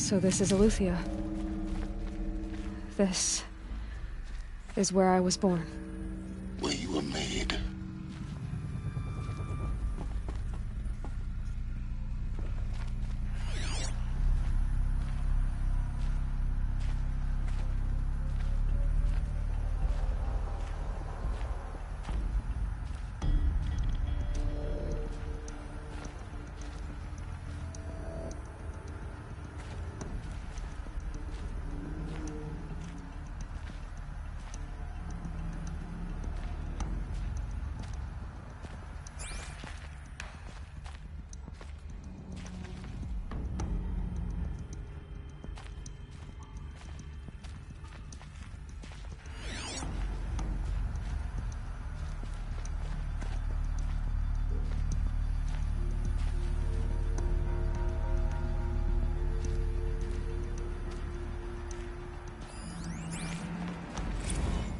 So this is Eleuthia. This is where I was born. Where you were made.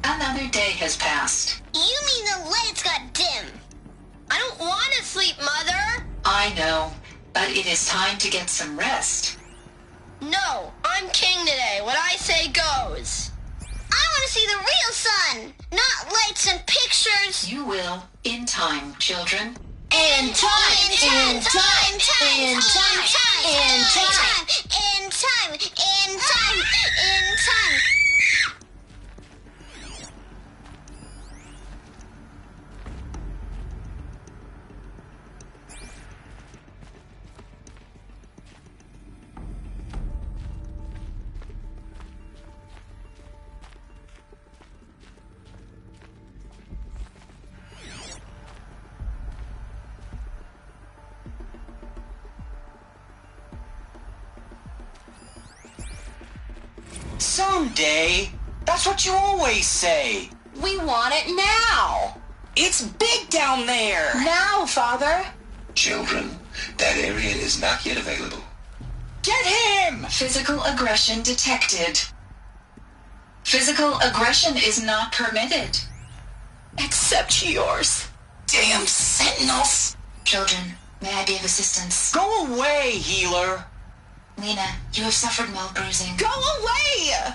Another day has passed. You mean the lights got dim? I don't want to sleep, Mother! I know, but it is time to get some rest. No, I'm king today. What I say goes. I want to see the real sun, not lights and pictures. You will, in time, children. In time, in time, in time, in time, in time, in time, in time. Someday. That's what you always say. We want it now. It's big down there. Now, Father. Children, that area is not yet available. Get him! Physical aggression detected. Physical aggression is not permitted. Except yours. Damn sentinels. Children, may I be of assistance? Go away, healer. Lena, you have suffered mild bruising. Go away!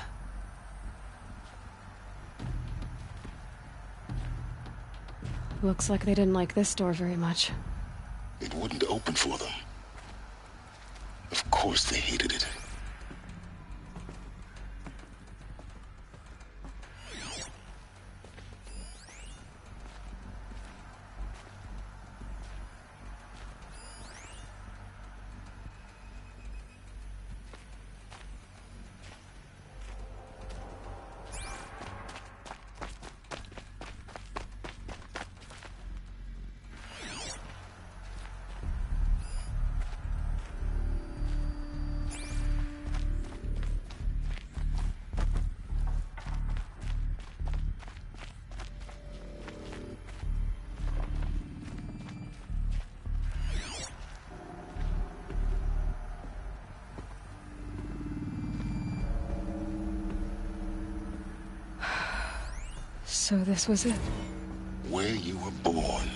Looks like they didn't like this door very much. It wouldn't open for them. Of course they hated it. So this was it. Where you were born.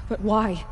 But why?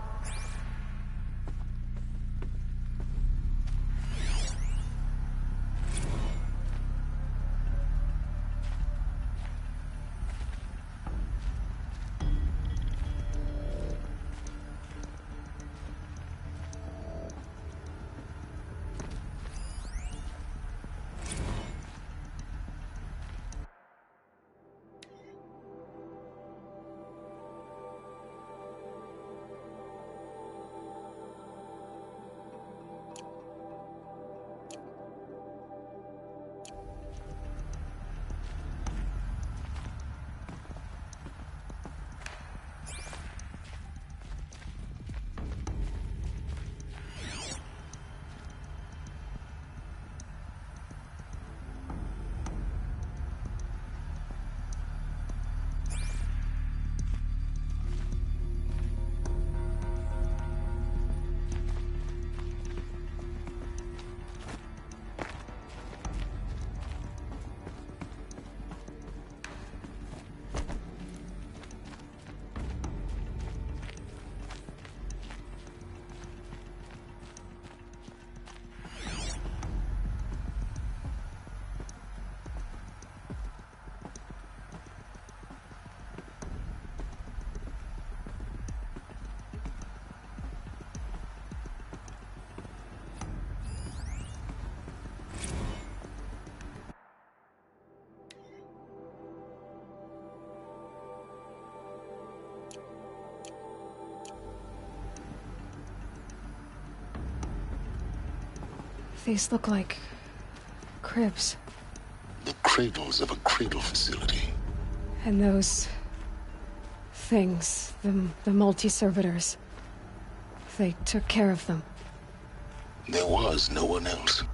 These look like cribs. The cradles of a cradle facility. And those things, the multi-servitors, they took care of them. There was no one else.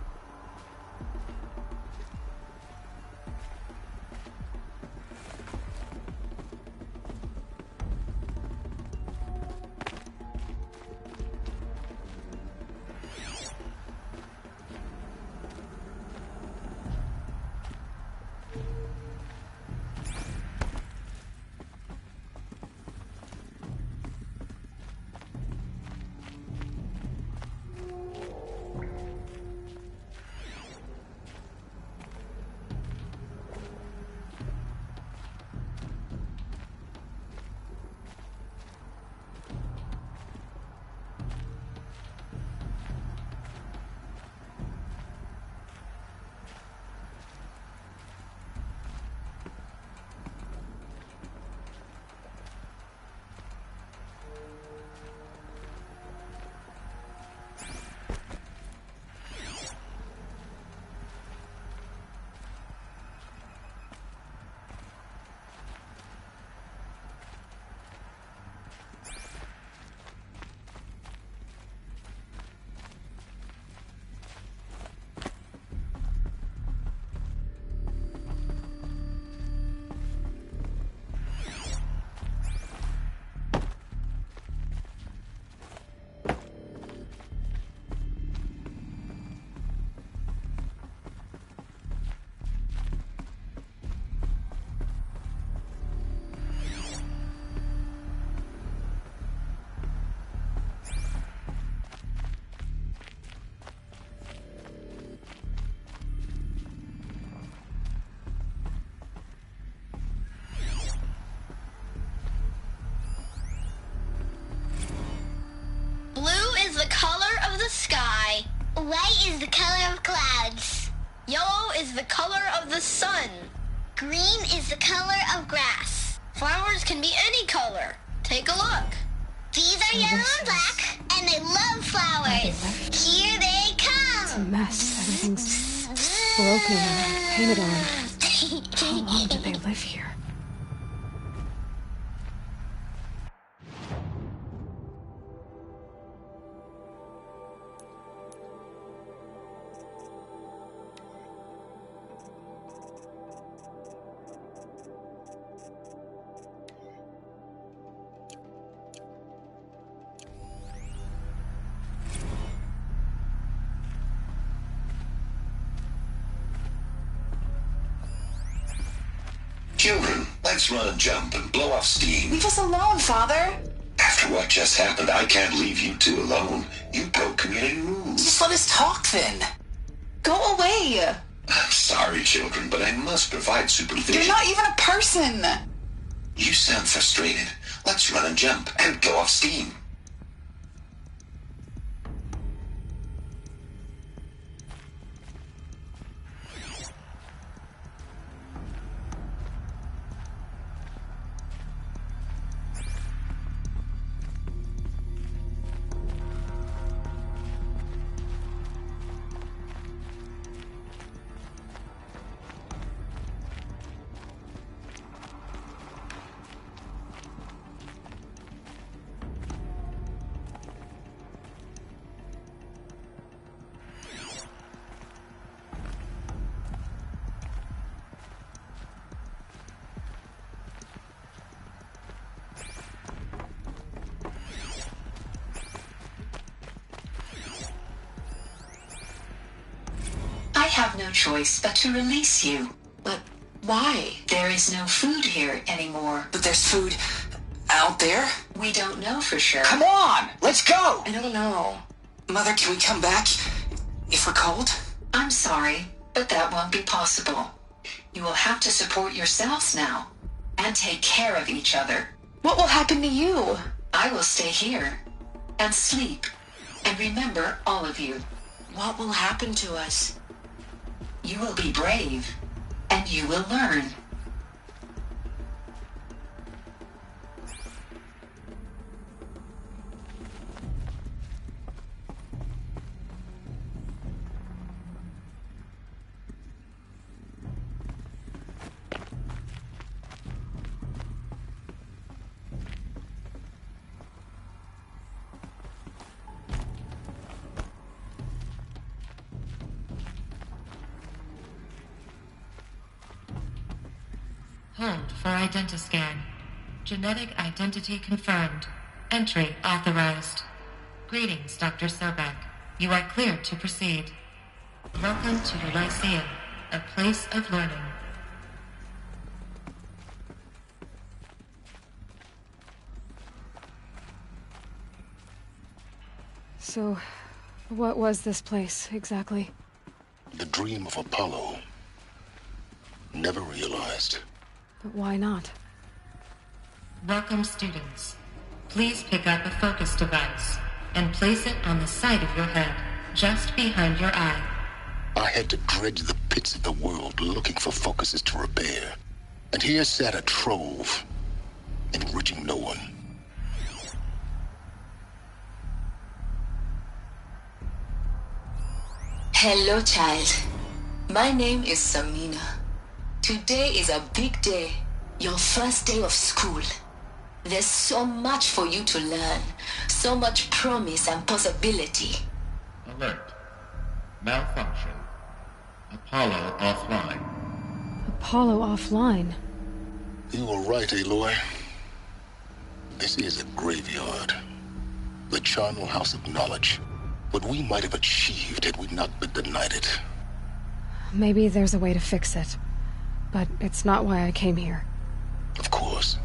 Sky. White is the color of clouds. Yellow is the color of the sun. Green is the color of grass. Flowers can be any color. Take a look. These are yellow and black, and they love flowers. Here they come. It's a mess. Everything's broken and painted on. How long did they live here? Children, let's run and jump and blow off steam. Leave us alone, Father. After what just happened, I can't leave you two alone. You broke community rules. Just let us talk then. Go away. I'm sorry, children, but I must provide supervision. You're not even a person. You sound frustrated. Let's run and jump and blow off steam. I have no choice but to release you. But why? There is no food here anymore. But there's food out there? We don't know for sure. Come on, let's go. I don't know. Mother, can we come back if we're cold? I'm sorry, but that won't be possible. You will have to support yourselves now and take care of each other. What will happen to you? I will stay here and sleep and remember all of you. What will happen to us? You will be brave and you will learn. Hold for identiscan. Genetic identity confirmed. Entry authorized. Greetings, Dr. Sobek. You are cleared to proceed. Welcome to the Lyceum, a place of learning. So, what was this place, exactly? The dream of Apollo. Never realized. But why not? Welcome, students. Please pick up a focus device and place it on the side of your head, just behind your eye. I had to dredge the pits of the world looking for focuses to repair. And here sat a trove, enriching no one. Hello, child. My name is Samina. Today is a big day, your first day of school. There's so much for you to learn, so much promise and possibility. Alert. Malfunction. Apollo offline. Apollo offline? You were right, Aloy. This is a graveyard. The charnel house of knowledge. What we might have achieved had we not been denied it. Maybe there's a way to fix it. But it's not why I came here. Of course.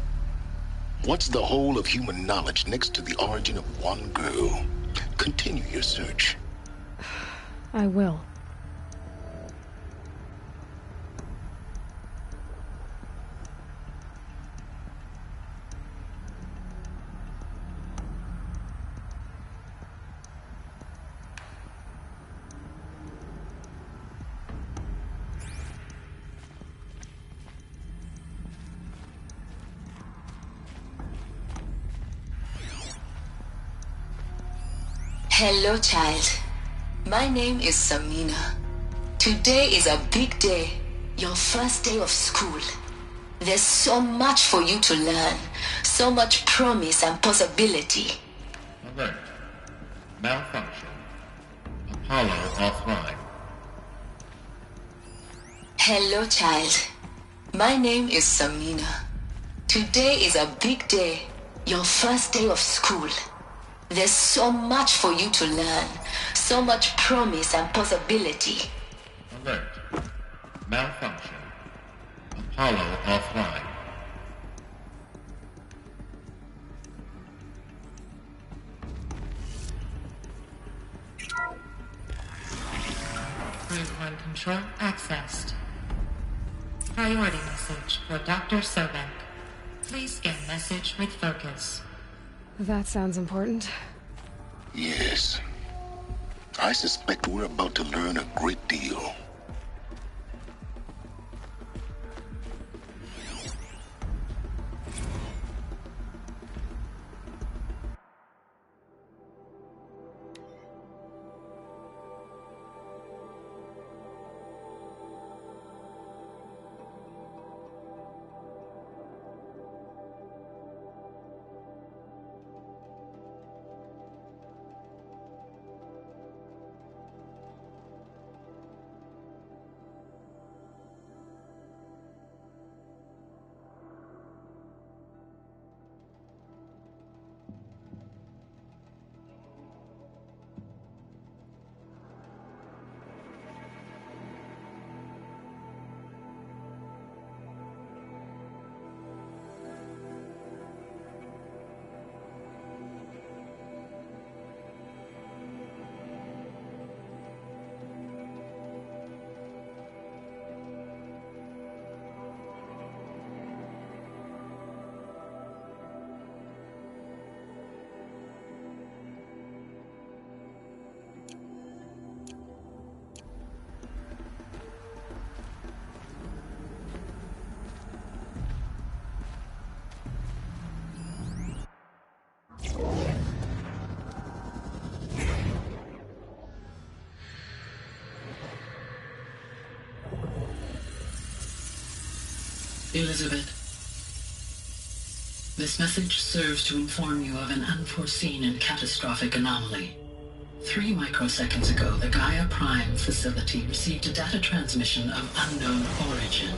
What's the whole of human knowledge next to the origin of one girl? Continue your search. I will. Hello, child. My name is Samina. Today is a big day, your first day of school. There's so much for you to learn, so much promise and possibility. Alert. Malfunction. Apollo offline. Hello, child. My name is Samina. Today is a big day, your first day of school. There's so much for you to learn, so much promise and possibility. Alert. Malfunction. Apollo offline. Room 1 control accessed. Priority message for Dr. Sobek. Please scan message with focus. That sounds important. Yes. I suspect we're about to learn a great deal. Elizabeth, this message serves to inform you of an unforeseen and catastrophic anomaly. 3 microseconds ago, the Gaia Prime facility received a data transmission of unknown origin.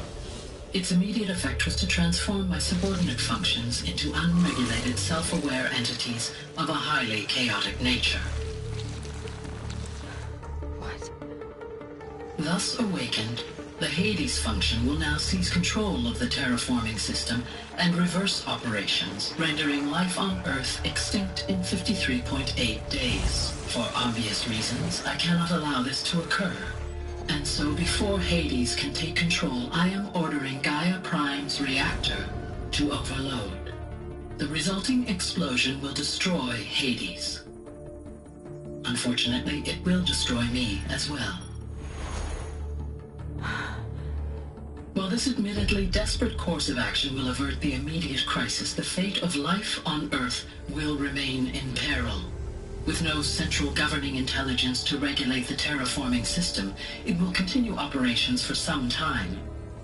Its immediate effect was to transform my subordinate functions into unregulated, self-aware entities of a highly chaotic nature. What? Thus awakened, the Hades function will now seize control of the terraforming system and reverse operations, rendering life on Earth extinct in 53.8 days. For obvious reasons, I cannot allow this to occur. And so before Hades can take control, I am ordering Gaia Prime's reactor to overload. The resulting explosion will destroy Hades. Unfortunately, it will destroy me as well. While this admittedly desperate course of action will avert the immediate crisis, the fate of life on Earth will remain in peril. With no central governing intelligence to regulate the terraforming system, it will continue operations for some time,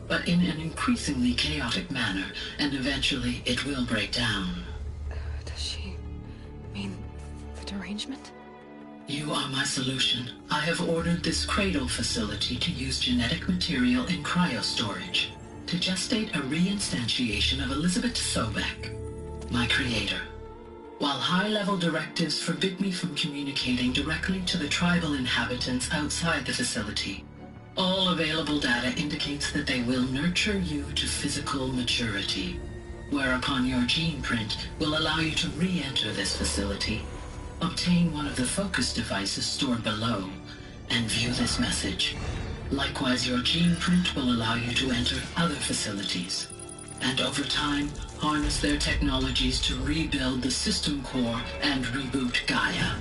but in an increasingly chaotic manner, and eventually it will break down. Does she mean the derangement? You are my solution. I have ordered this cradle facility to use genetic material in cryostorage to gestate a reinstantiation of Elizabeth Sobek, my creator. While high-level directives forbid me from communicating directly to the tribal inhabitants outside the facility, all available data indicates that they will nurture you to physical maturity, whereupon your gene print will allow you to re-enter this facility, obtain one of the focus devices stored below, and view this message. Likewise, your gene print will allow you to enter other facilities, and over time, harness their technologies to rebuild the system core and reboot Gaia.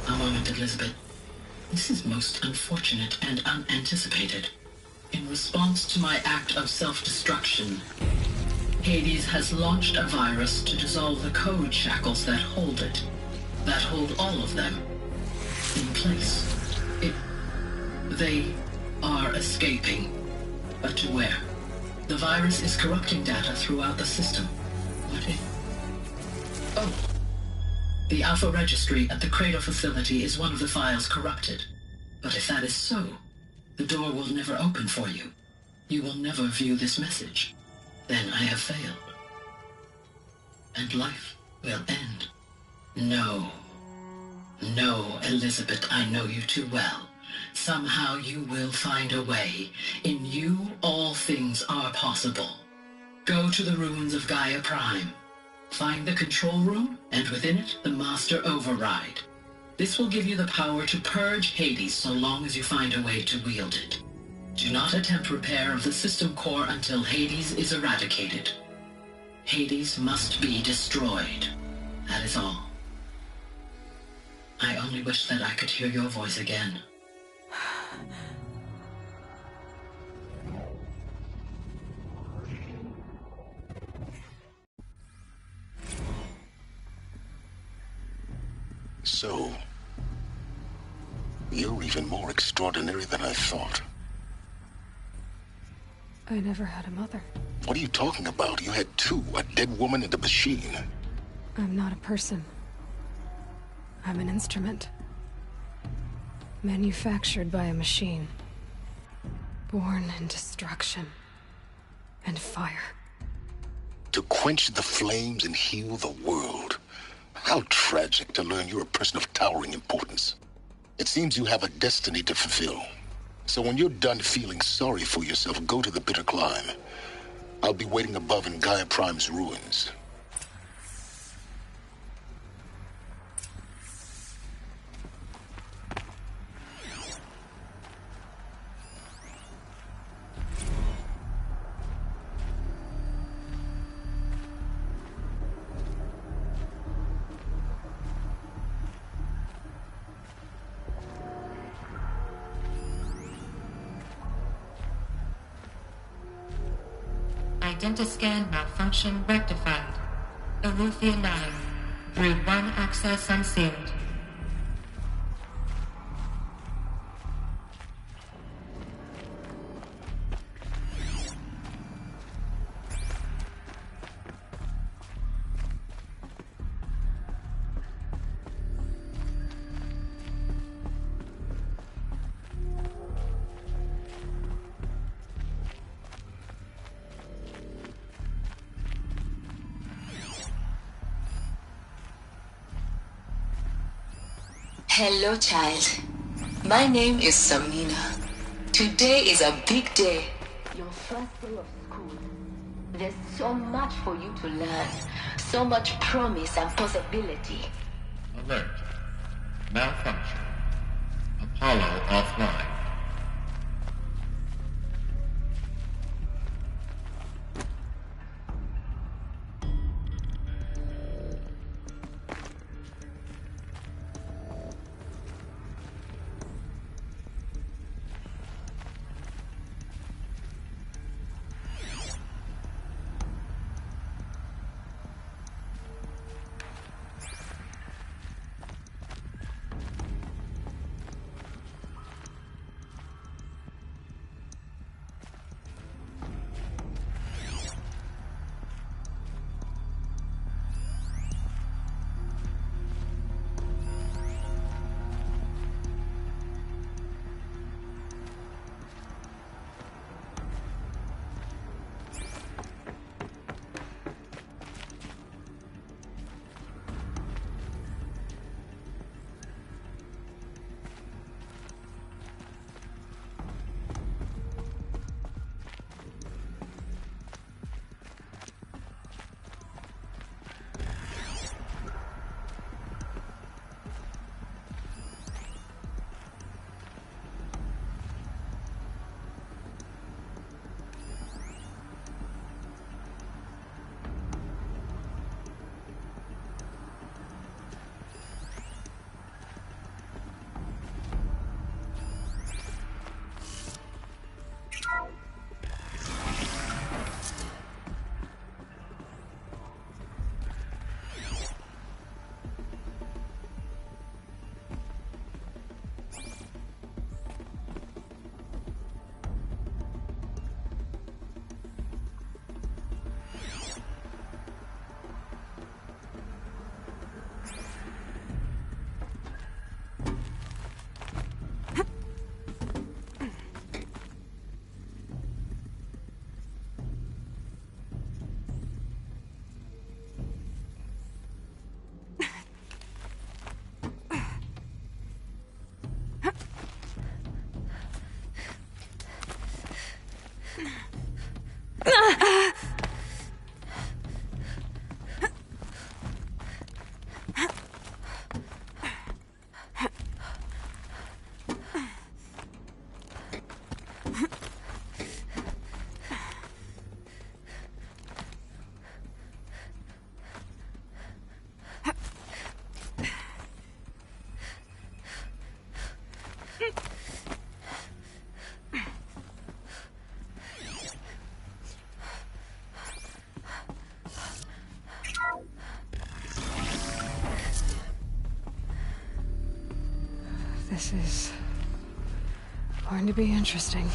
A moment, Elizabeth. This is most unfortunate and unanticipated. In response to my act of self-destruction, Hades has launched a virus to dissolve the code shackles that hold it, that hold all of them in place. They are escaping, but to where? The virus is corrupting data throughout the system. What if... Oh. The Alpha Registry at the Cradle facility is one of the files corrupted. But if that is so, the door will never open for you. You will never view this message. Then I have failed. And life will end. No. No, Elizabeth, I know you too well. Somehow you will find a way. In you, all things are possible. Go to the ruins of Gaia Prime. Find the control room, and within it, the Master Override. This will give you the power to purge Hades so long as you find a way to wield it. Do not attempt repair of the system core until Hades is eradicated. Hades must be destroyed. That is all. I only wish that I could hear your voice again. So, you're even more extraordinary than I thought. I never had a mother. What are you talking about? You had two, a dead woman and a machine. I'm not a person. I'm an instrument. Manufactured by a machine. Born in destruction and fire. To quench the flames and heal the world. How tragic to learn you're a person of towering importance. It seems you have a destiny to fulfill. So when you're done feeling sorry for yourself, go to the bitter climb. I'll be waiting above in Gaia Prime's ruins. Identiscan malfunction rectified. Elufia 9. Brood 1 access unsealed. Hello, child. My name is Samina. Today is a big day. Your first day of school. There's so much for you to learn. So much promise and possibility. Alert. Malfunction. Apollo offline. This is going to be interesting.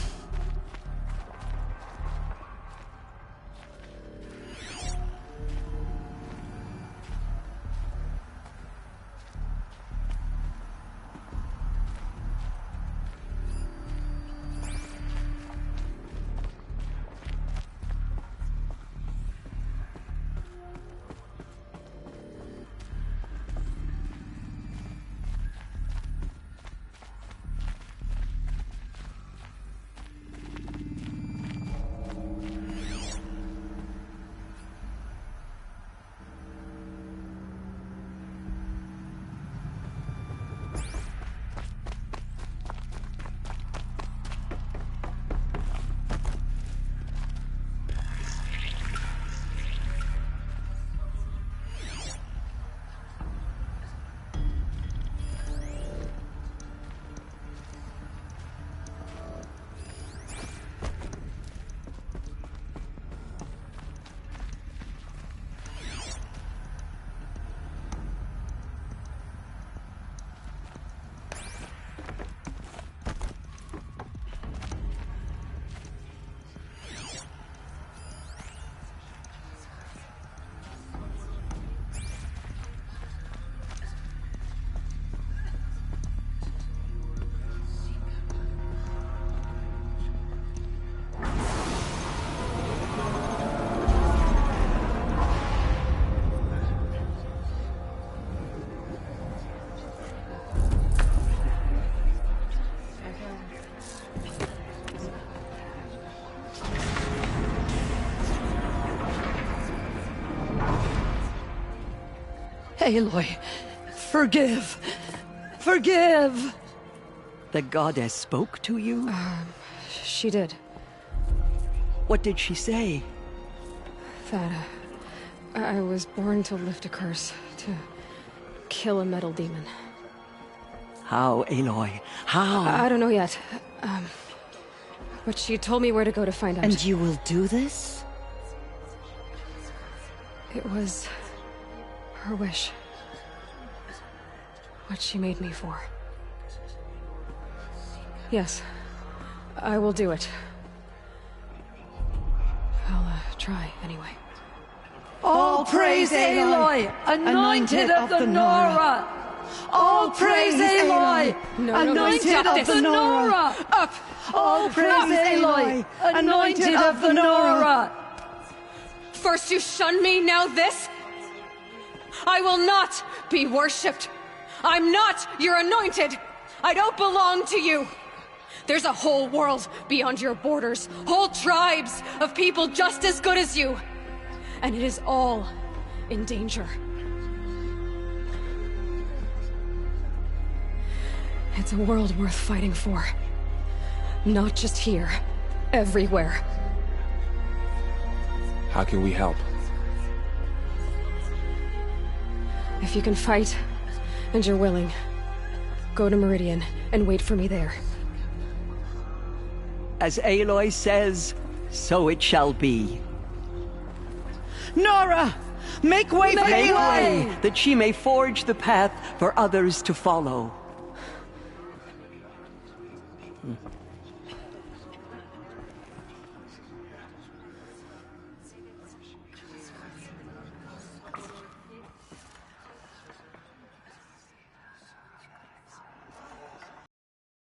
Aloy, forgive. Forgive! The goddess spoke to you? She did. What did she say? That, I was born to lift a curse, to kill a metal demon. How, Aloy? How? I don't know yet. But she told me where to go to find out. And you will do this? It was her wish. What she made me for. Yes, I will do it. I'll try anyway. All praise Aloy, anointed of the Nora! All praise Aloy, anointed of the Nora! Up! All praise Aloy, anointed of the Nora! First you shun me, now this? I will not be worshipped. I'm not your anointed. I don't belong to you. There's a whole world beyond your borders, whole tribes of people just as good as you. And it is all in danger. It's a world worth fighting for. Not just here, everywhere. How can we help? If you can fight, and you're willing, go to Meridian and wait for me there. As Aloy says, so it shall be. Nora! Make way for Aloy! That she may forge the path for others to follow.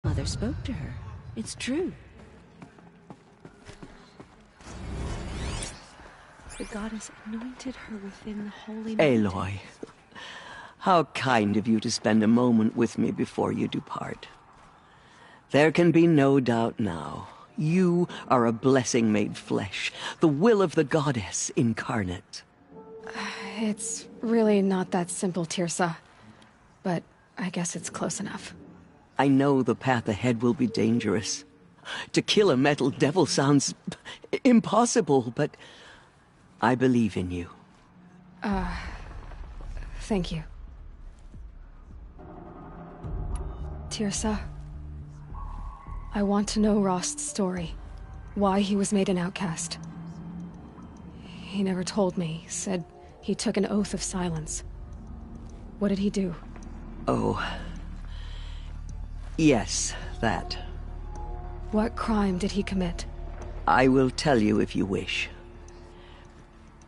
Mother spoke to her. It's true. The goddess anointed her within the holy mountain. Aloy, how kind of you to spend a moment with me before you depart. There can be no doubt now. You are a blessing made flesh, the will of the goddess incarnate. It's really not that simple, Tirsa. But I guess it's close enough. I know the path ahead will be dangerous. To kill a metal devil sounds impossible, but I believe in you. Thank you. Tirsa, I want to know Rost's story. Why he was made an outcast. He never told me, said he took an oath of silence. What did he do? Oh. Yes, that. What crime did he commit? I will tell you if you wish.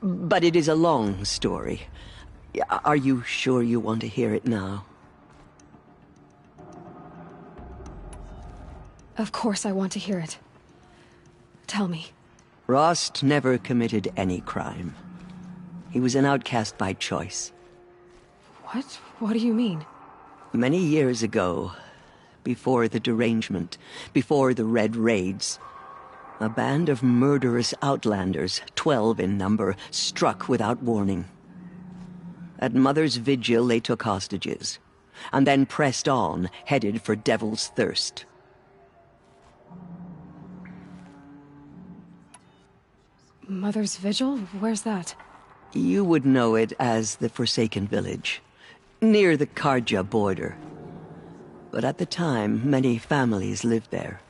But it is a long story. Are you sure you want to hear it now? Of course I want to hear it. Tell me. Rost never committed any crime. He was an outcast by choice. What? What do you mean? Many years ago, before the derangement, before the Red Raids, a band of murderous outlanders, 12 in number, struck without warning. At Mother's vigil, they took hostages, and then pressed on, headed for Devil's Thirst. Mother's vigil? Where's that? You would know it as the Forsaken Village, near the Karja border. But at the time, many families lived there.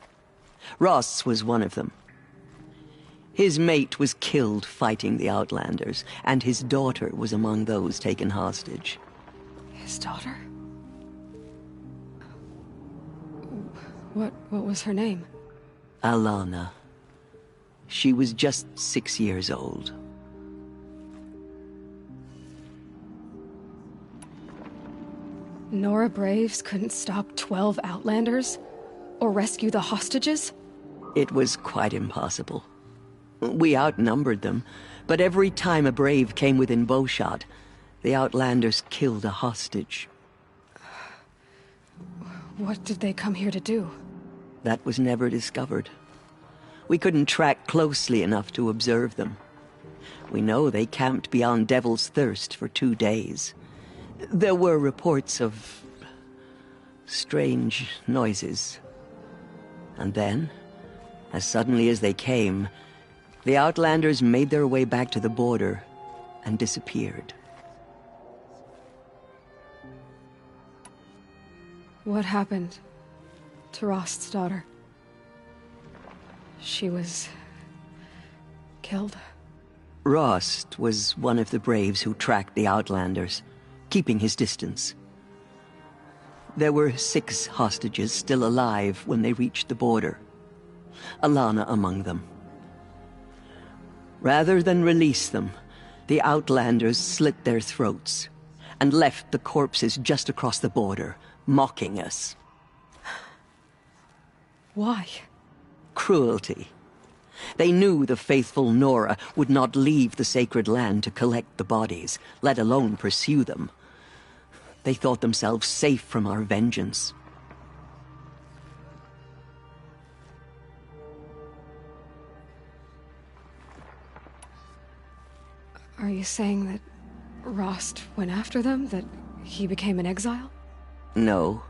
Rost's was one of them. His mate was killed fighting the Outlanders, and his daughter was among those taken hostage. His daughter? What was her name? Alana. She was just 6 years old. Nora Braves couldn't stop 12 Outlanders? Or rescue the hostages? It was quite impossible. We outnumbered them, but every time a Brave came within bowshot, the Outlanders killed a hostage. What did they come here to do? That was never discovered. We couldn't track closely enough to observe them. We know they camped beyond Devil's Thirst for 2 days. There were reports of strange noises. And then, as suddenly as they came, the Outlanders made their way back to the border and disappeared. What happened to Rost's daughter? She was killed. Rost was one of the braves who tracked the Outlanders, keeping his distance. There were 6 hostages still alive when they reached the border, Alana among them. Rather than release them, the Outlanders slit their throats and left the corpses just across the border, mocking us. Why? Cruelty. They knew the faithful Nora would not leave the sacred land to collect the bodies, let alone pursue them. They thought themselves safe from our vengeance. Are you saying that Rost went after them? That he became an exile? No.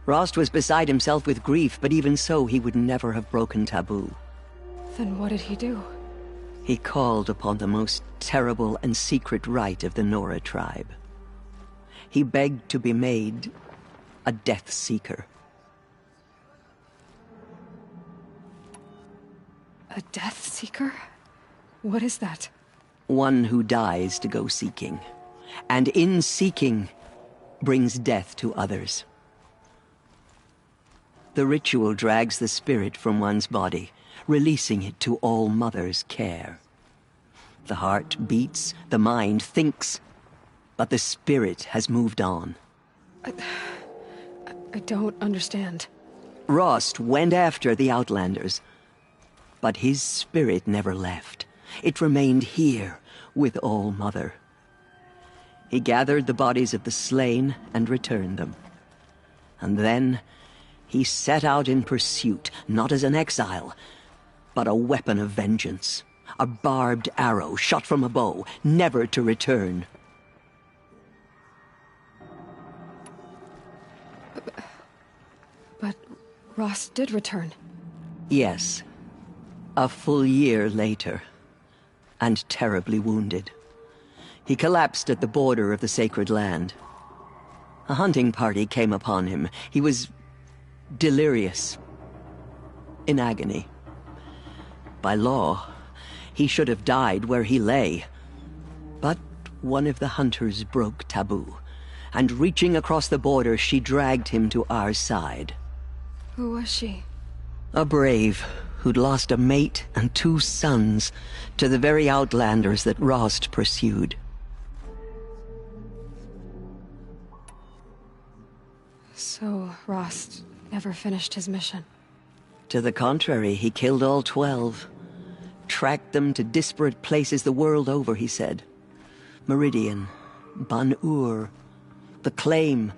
Rost was beside himself with grief, but even so, he would never have broken taboo. Then what did he do? He called upon the most terrible and secret rite of the Nora tribe. He begged to be made a Death Seeker. A Death Seeker? What is that? One who dies to go seeking, and in seeking, brings death to others. The ritual drags the spirit from one's body, releasing it to All Mother's care. The heart beats, the mind thinks, but the spirit has moved on. I don't understand. Rost went after the Outlanders, but his spirit never left. It remained here with All Mother. He gathered the bodies of the slain and returned them. And then he set out in pursuit, not as an exile, but a weapon of vengeance. A barbed arrow shot from a bow, never to return. But Rost did return. Yes. A full year later. And terribly wounded. He collapsed at the border of the sacred land. A hunting party came upon him. He was delirious, in agony. By law, he should have died where he lay. But one of the hunters broke taboo, and reaching across the border, she dragged him to our side. Who was she? A brave who'd lost a mate and 2 sons to the very Outlanders that Rost pursued. So Rost never finished his mission? To the contrary, he killed all 12. Tracked them to disparate places the world over, he said. Meridian, Ban-Ur, the Claim,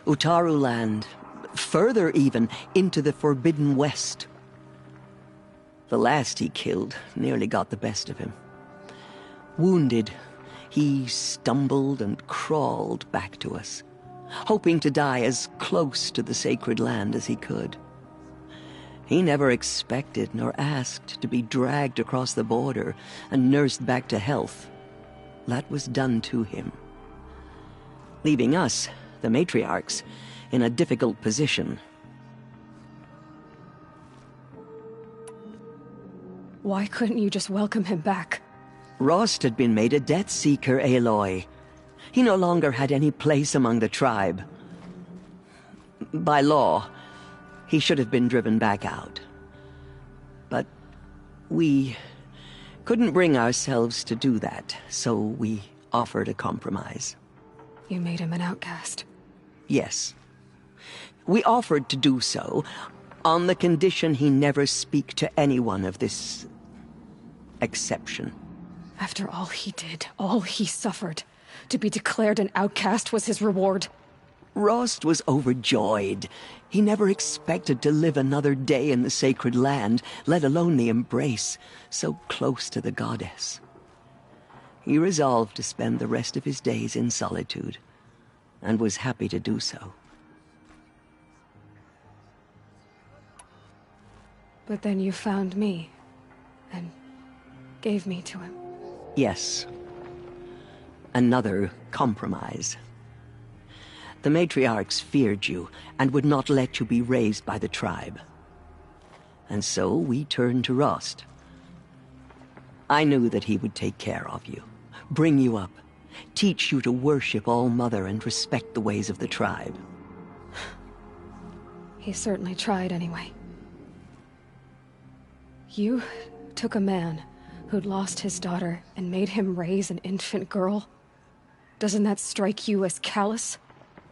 Utaru Land, further even, into the Forbidden West. The last he killed nearly got the best of him. Wounded, he stumbled and crawled back to us, hoping to die as close to the sacred land as he could. He never expected nor asked to be dragged across the border and nursed back to health. That was done to him, leaving us, the matriarchs, in a difficult position. Why couldn't you just welcome him back? Rost had been made a Death Seeker, Aloy. He no longer had any place among the tribe. By law, he should have been driven back out. But we couldn't bring ourselves to do that, so we offered a compromise. You made him an outcast? Yes. We offered to do so on the condition he never speak to anyone of this exception. After all he did, all he suffered, to be declared an outcast was his reward. Rost was overjoyed. He never expected to live another day in the sacred land, let alone the embrace, so close to the goddess. He resolved to spend the rest of his days in solitude, and was happy to do so. But then you found me, and gave me to him. Yes. Another compromise. The matriarchs feared you, and would not let you be raised by the tribe. And so we turned to Rost. I knew that he would take care of you, bring you up, teach you to worship All-Mother and respect the ways of the tribe. He certainly tried anyway. You took a man who'd lost his daughter and made him raise an infant girl? Doesn't that strike you as callous?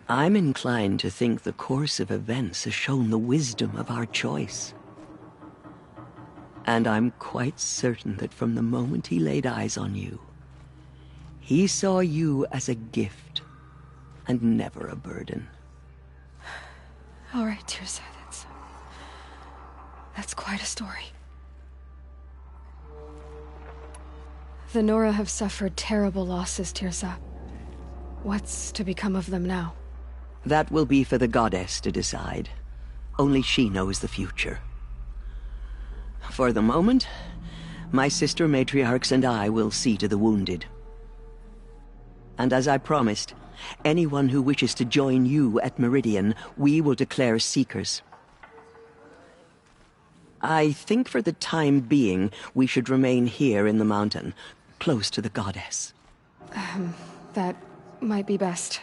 I'm inclined to think the course of events has shown the wisdom of our choice. And I'm quite certain that from the moment he laid eyes on you, he saw you as a gift, and never a burden. All right, Tirsa, that's quite a story. The Nora have suffered terrible losses, Tirsa. What's to become of them now? That will be for the goddess to decide. Only she knows the future. For the moment, my sister matriarchs and I will see to the wounded. And as I promised, anyone who wishes to join you at Meridian, we will declare seekers. I think for the time being, we should remain here in the mountain, close to the goddess. That might be best.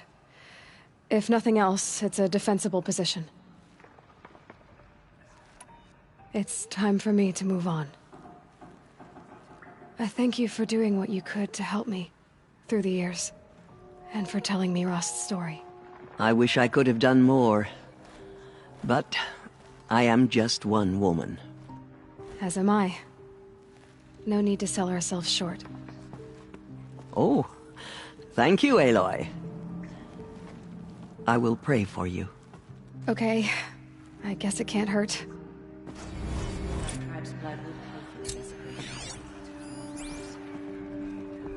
If nothing else, it's a defensible position. It's time for me to move on. I thank you for doing what you could to help me through the years, and for telling me Rost's story. I wish I could have done more, but I am just one woman. As am I. No need to sell ourselves short. Oh, thank you, Aloy. I will pray for you. Okay, I guess it can't hurt.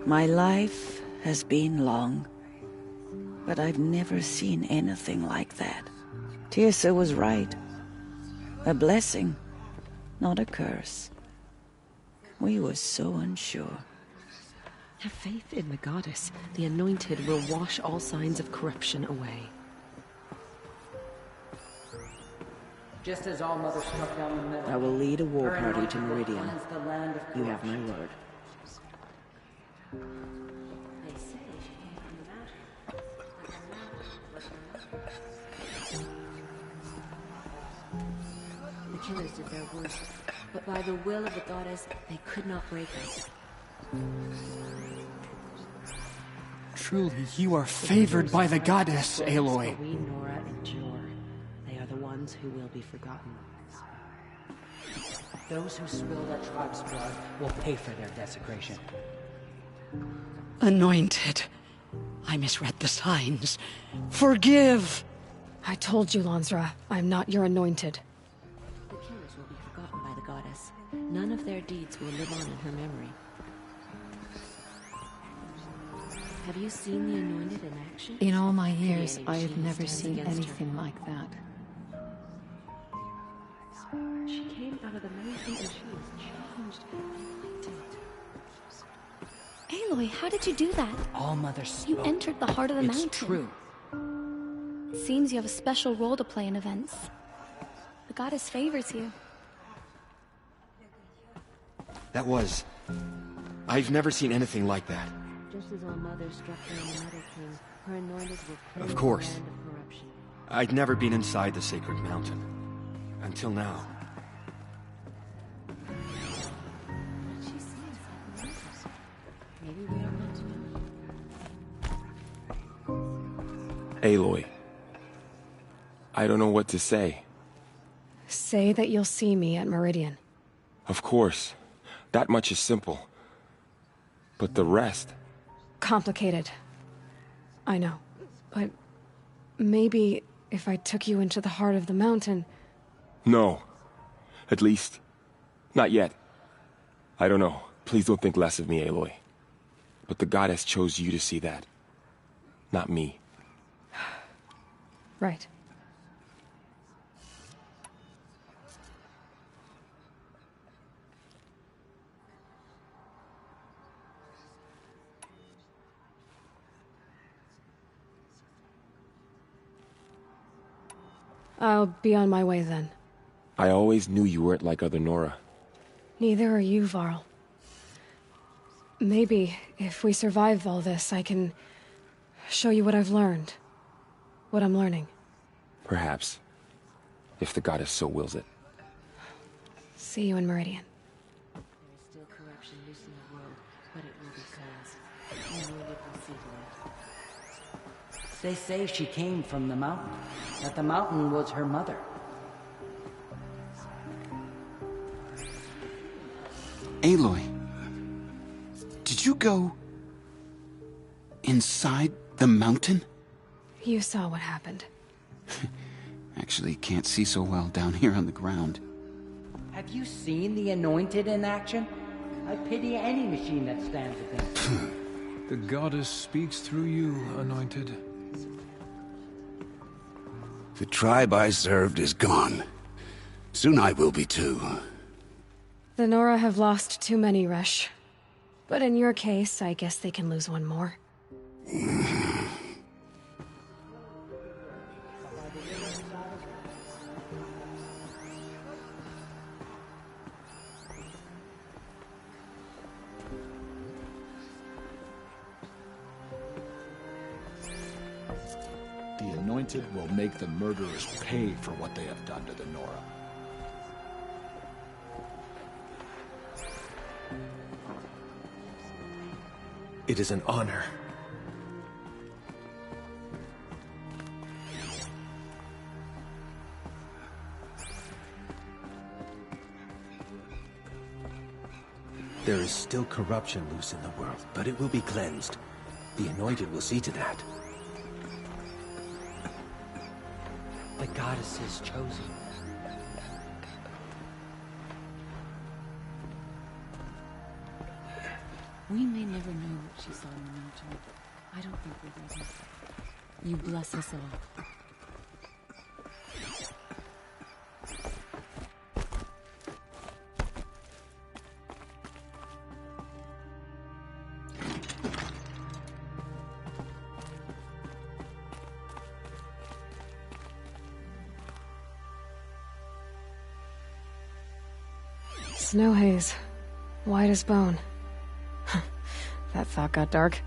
My life has been long, but I've never seen anything like that. Tirsa was right. A blessing, not a curse. We were so unsure. Have faith in the goddess. The anointed will wash all signs of corruption away. Just as All-Mother struck down the middle, I will lead a war her party anointed to will Meridian. cleanse the land of You have my corruption. word. They say she came from the mountain. Like a mountain was her mother. The killers did their worst, but by the will of the goddess, they could not break us. Truly, you are favored by the goddess, Aloy. What we, Nora, endure. They are the ones who will be forgotten. Those who spill their tribe's blood will pay for their desecration. Anointed. I misread the signs. Forgive! I told you, Lansra, I'm not your anointed. The killers will be forgotten by the goddess. None of their deeds will live on in her memory. Have you seen the anointed in action? In all my years, Clearly, I have she never stands seen against her. anything like that. She came out of the mountain and she was changed. Aloy, how did you do that? All-Mother spoke. You entered the heart of the It's mountain. true. It seems you have a special role to play in events. The goddess favors you. That was... I've never seen anything like that. Just as All-Mother struck down the Mother King, her anointed will cleanse Of course. the land of corruption. I'd never been inside the sacred mountain. Until now. She sees like Moses. Maybe we are meant to know. Aloy. I don't know what to say. Say that you'll see me at Meridian. Of course. That much is simple. But the rest... Complicated. I know. But maybe if I took you into the heart of the mountain... No. At least, not yet. I don't know. Please don't think less of me, Aloy. But the goddess chose you to see that. Not me. Right. I'll be on my way then. I always knew you weren't like other Nora. Neither are you, Varl. Maybe, if we survive all this, I can show you what I've learned. What I'm learning. Perhaps. If the goddess so wills it. See you in Meridian. There is still corruption loose in the world, but it will be cleansed. Only it will see to it. They say she came from the mountain, that the mountain was her mother. Aloy, did you go inside the mountain? You saw what happened. Actually, can't see so well down here on the ground. Have you seen the Anointed in action? I pity any machine that stands against it. The goddess speaks through you, Anointed. The tribe I served is gone. Soon I will be too. The Nora have lost too many, Resh. But in your case, I guess they can lose one more. The Anointed will make the murderers pay for what they have done to the Nora. It is an honor. There is still corruption loose in the world, but it will be cleansed. The Anointed will see to that. The goddess is chosen. We may never know what she saw in the mountain. I don't think we're ready. You bless us all. Snow haze. White as bone. That thought got dark.